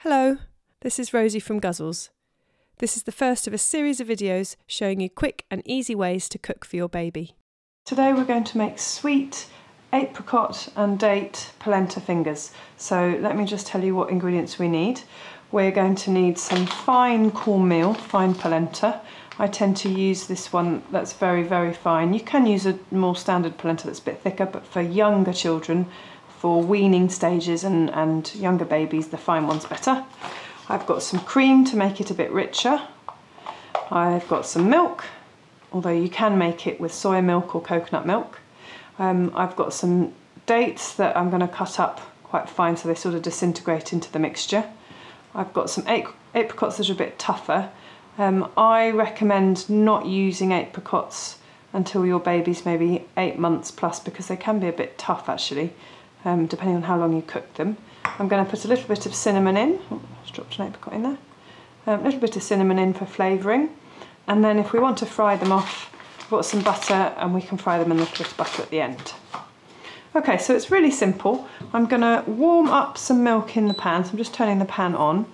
Hello, this is Rosie from Guzzles. This is the first of a series of videos showing you quick and easy ways to cook for your baby. Today we're going to make sweet apricot and date polenta fingers. So let me just tell you what ingredients we need. We're going to need some fine cornmeal, fine polenta. I tend to use this one that's very, very fine. You can use a more standard polenta that's a bit thicker, but for younger children, for weaning stages and younger babies, the fine one's better. I've got some cream to make it a bit richer. I've got some milk, although you can make it with soy milk or coconut milk. I've got some dates that I'm going to cut up quite fine so they sort of disintegrate into the mixture. I've got some apricots that are a bit tougher. I recommend not using apricots until your baby's maybe 8 months plus, because they can be a bit tough actually. Depending on how long you cook them. I'm going to put a little bit of cinnamon in. Oh, just dropped an apricot in there. A little bit of cinnamon in for flavouring. And then if we want to fry them off, I've got some butter and we can fry them in a little bit of butter at the end. Okay, so it's really simple. I'm going to warm up some milk in the pan. So I'm just turning the pan on.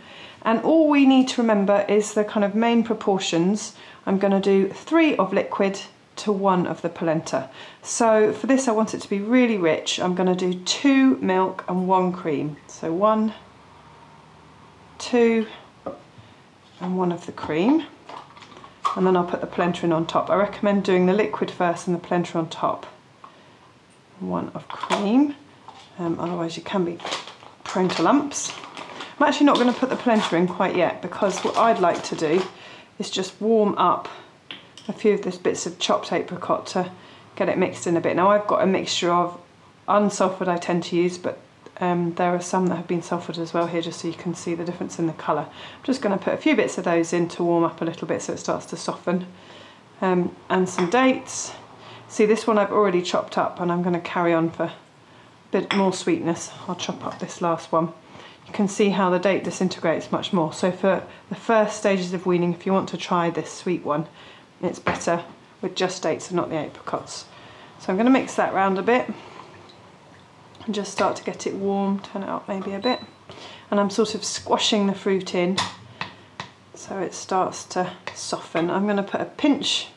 And all we need to remember is the kind of main proportions. I'm going to do 3 of liquid to 1 of the polenta. So for this I want it to be really rich. I'm going to do 2 milk and 1 cream. So 1, 2 and 1 of the cream, and then I'll put the polenta in on top. I recommend doing the liquid first and the polenta on top. 1 of cream, otherwise you can be prone to lumps. I'm actually not going to put the polenta in quite yet, because what I'd like to do is just warm up a few of those bits of chopped apricot to get it mixed in a bit. Now I've got a mixture of unsulfured I tend to use, but there are some that have been sulfured as well here, just so you can see the difference in the colour. I'm just going to put a few bits of those in to warm up a little bit so it starts to soften. And some dates. See, this one I've already chopped up and I'm going to carry on for a bit more sweetness. I'll chop up this last one. You can see how the date disintegrates much more. So for the first stages of weaning, if you want to try this sweet one, it's better with just dates and not the apricots. So I'm going to mix that round a bit and just start to get it warm, turn it up maybe a bit. And I'm sort of squashing the fruit in so it starts to soften. I'm going to put a pinch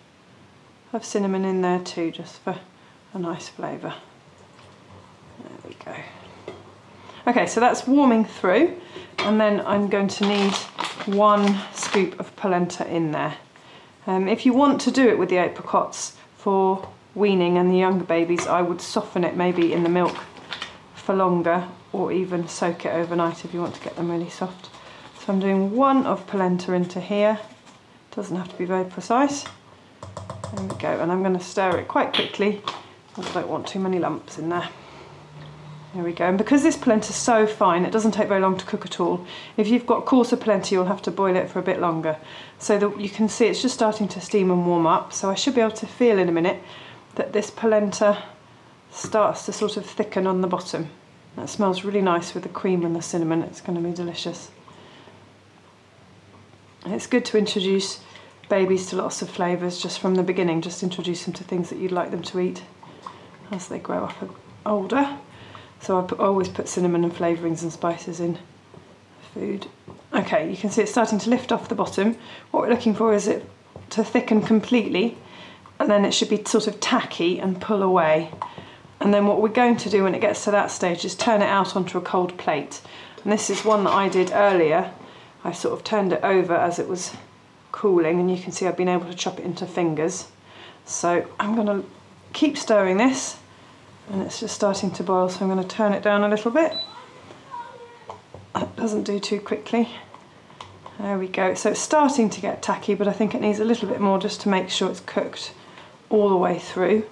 of cinnamon in there too, just for a nice flavour. There we go. Okay, so that's warming through, and then I'm going to need 1 scoop of polenta in there. If you want to do it with the apricots for weaning and the younger babies, I would soften it maybe in the milk for longer, or even soak it overnight if you want to get them really soft. So I'm doing 1 of polenta into here. Doesn't have to be very precise. There we go, and I'm going to stir it quite quickly. I don't want too many lumps in there. There we go, and because this polenta is so fine, it doesn't take very long to cook at all. If you've got coarser polenta, you'll have to boil it for a bit longer. So that you can see it's just starting to steam and warm up, so I should be able to feel in a minute that this polenta starts to sort of thicken on the bottom. That smells really nice with the cream and the cinnamon. It's going to be delicious. And it's good to introduce babies to lots of flavours just from the beginning. Just introduce them to things that you'd like them to eat as they grow up older. So I always put cinnamon and flavourings and spices in food. Okay, you can see it's starting to lift off the bottom. What we're looking for is it to thicken completely, and then it should be sort of tacky and pull away. And then what we're going to do when it gets to that stage is turn it out onto a cold plate. And this is one that I did earlier. I sort of turned it over as it was cooling, and you can see I've been able to chop it into fingers. So I'm going to keep stirring this. And it's just starting to boil, so I'm going to turn it down a little bit. It doesn't do too quickly. There we go. So it's starting to get tacky, but I think it needs a little bit more just to make sure it's cooked all the way through.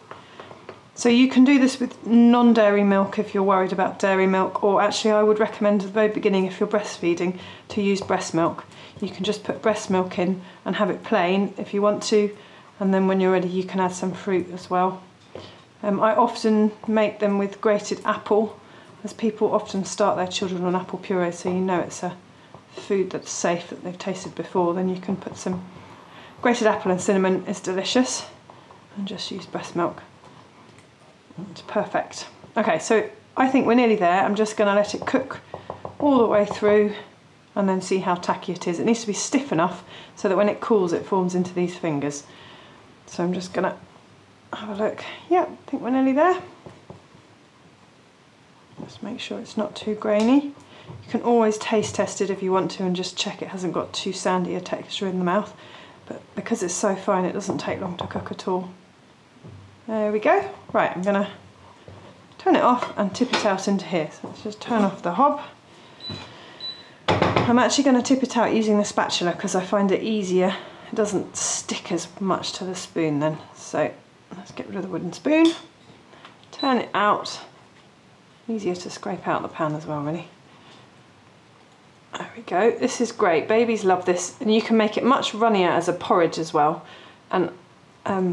So you can do this with non-dairy milk if you're worried about dairy milk, or actually I would recommend at the very beginning, if you're breastfeeding, to use breast milk. You can just put breast milk in and have it plain if you want to, and then when you're ready you can add some fruit as well. I often make them with grated apple, as people often start their children on apple puree, so you know it's a food that's safe, that they've tasted before. Then you can put some grated apple and cinnamon. It's delicious, and just use breast milk. It's perfect. Okay, so I think we're nearly there. I'm just going to let it cook all the way through and then see how tacky it is. It needs to be stiff enough so that when it cools it forms into these fingers. So I'm just gonna have a look. Yeah, I think we're nearly there. Just make sure it's not too grainy. You can always taste test it if you want to and just check it hasn't got too sandy a texture in the mouth. But because it's so fine, it doesn't take long to cook at all. There we go. Right, I'm gonna turn it off and tip it out into here. So let's just turn off the hob. I'm actually going to tip it out using the spatula because I find it easier. It doesn't stick as much to the spoon then. So let's get rid of the wooden spoon. Turn it out. Easier to scrape out the pan as well, really. There we go. This is great. Babies love this, and you can make it much runnier as a porridge as well. And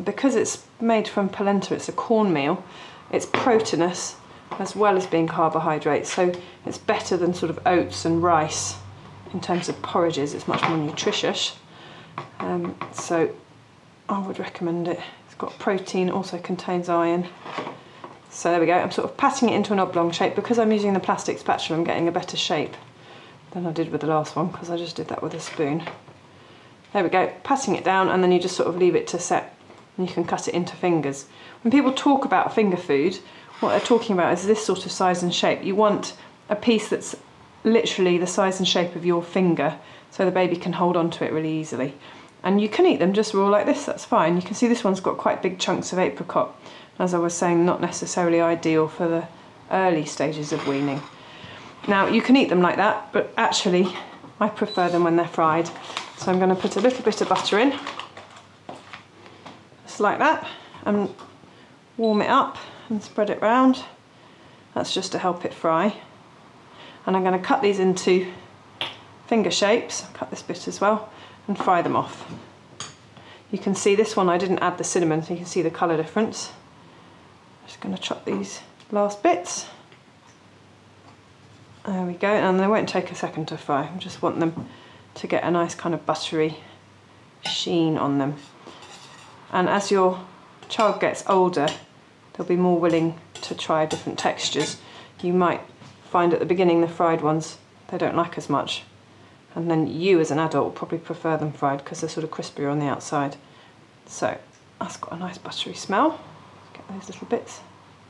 because it's made from polenta, it's a cornmeal, it's proteinous as well as being carbohydrates, so it's better than sort of oats and rice in terms of porridges. It's much more nutritious, so I would recommend it. It's got protein, also contains iron. So there we go. I'm sort of patting it into an oblong shape. Because I'm using the plastic spatula, I'm getting a better shape than I did with the last one because I just did that with a spoon. There we go, patting it down, and then you just sort of leave it to set and you can cut it into fingers. When people talk about finger food, what they're talking about is this sort of size and shape. You want a piece that's literally the size and shape of your finger so the baby can hold on to it really easily. And you can eat them just raw like this, that's fine. You can see this one's got quite big chunks of apricot. As I was saying, not necessarily ideal for the early stages of weaning. Now you can eat them like that, but actually I prefer them when they're fried. So I'm going to put a little bit of butter in, just like that, and warm it up and spread it round. That's just to help it fry. And I'm going to cut these into finger shapes, cut this bit as well, and fry them off. You can see this one I didn't add the cinnamon, so you can see the colour difference. I'm just going to chop these last bits. There we go, and they won't take a second to fry. I just want them to get a nice kind of buttery sheen on them. And as your child gets older, they'll be more willing to try different textures. You might find at the beginning the fried ones they don't like as much, and then you as an adult will probably prefer them fried because they're sort of crispier on the outside. So that's got a nice buttery smell. Get those little bits,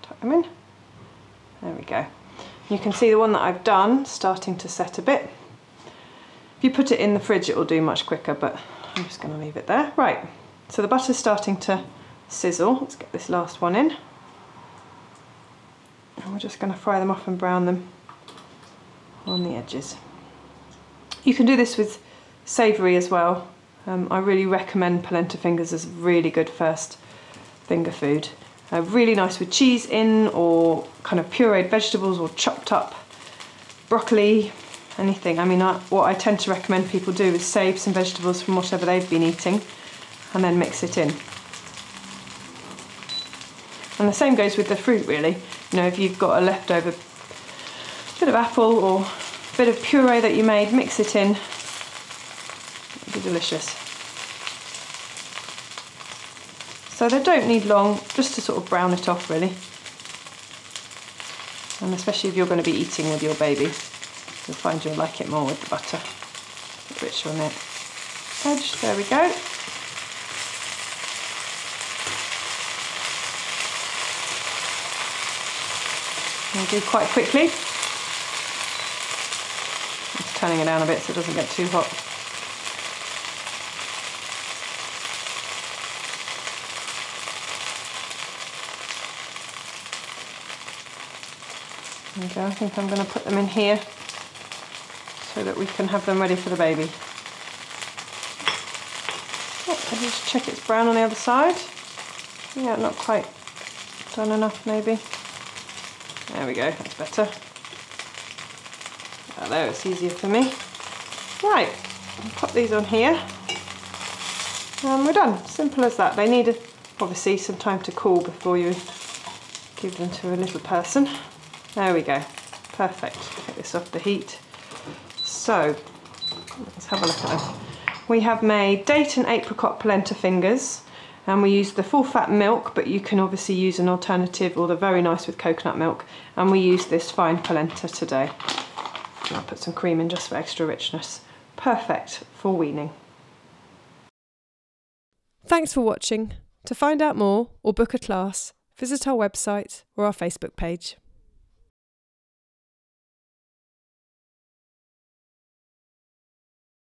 tuck them in. There we go. You can see the one that I've done starting to set a bit. If you put it in the fridge it will do much quicker, but I'm just going to leave it there. Right, so the butter's starting to sizzle. Let's get this last one in. And we're just going to fry them off and brown them on the edges. You can do this with savoury as well. I really recommend polenta fingers as really good first finger food. Really nice with cheese in, or kind of pureed vegetables, or chopped up broccoli, anything. I mean, what I tend to recommend people do is save some vegetables from whatever they've been eating and then mix it in. And the same goes with the fruit, really. You know, if you've got a leftover bit of apple or a bit of puree that you made, mix it in. It'll be delicious. So they don't need long, just to sort of brown it off, really. And especially if you're going to be eating with your baby, you'll find you'll like it more with the butter. A bit richer on the edge. There we go. I'll do quite quickly. Just turning it down a bit so it doesn't get too hot. There we go. I think I'm going to put them in here so that we can have them ready for the baby. Oh, I'll just check it's brown on the other side. Yeah, not quite done enough maybe. There we go, that's better. Oh, there, it's easier for me. Right, I'll pop these on here. And we're done, simple as that. They need obviously some time to cool before you give them to a little person. There we go, perfect. Get this off the heat. So, let's have a look at them. We have made date and apricot polenta fingers, and we used the full fat milk, but you can obviously use an alternative, or the very nice with coconut milk, and we used this fine polenta today. And I'll put some cream in just for extra richness. Perfect for weaning. Thanks for watching. To find out more or book a class, visit our website or our Facebook page.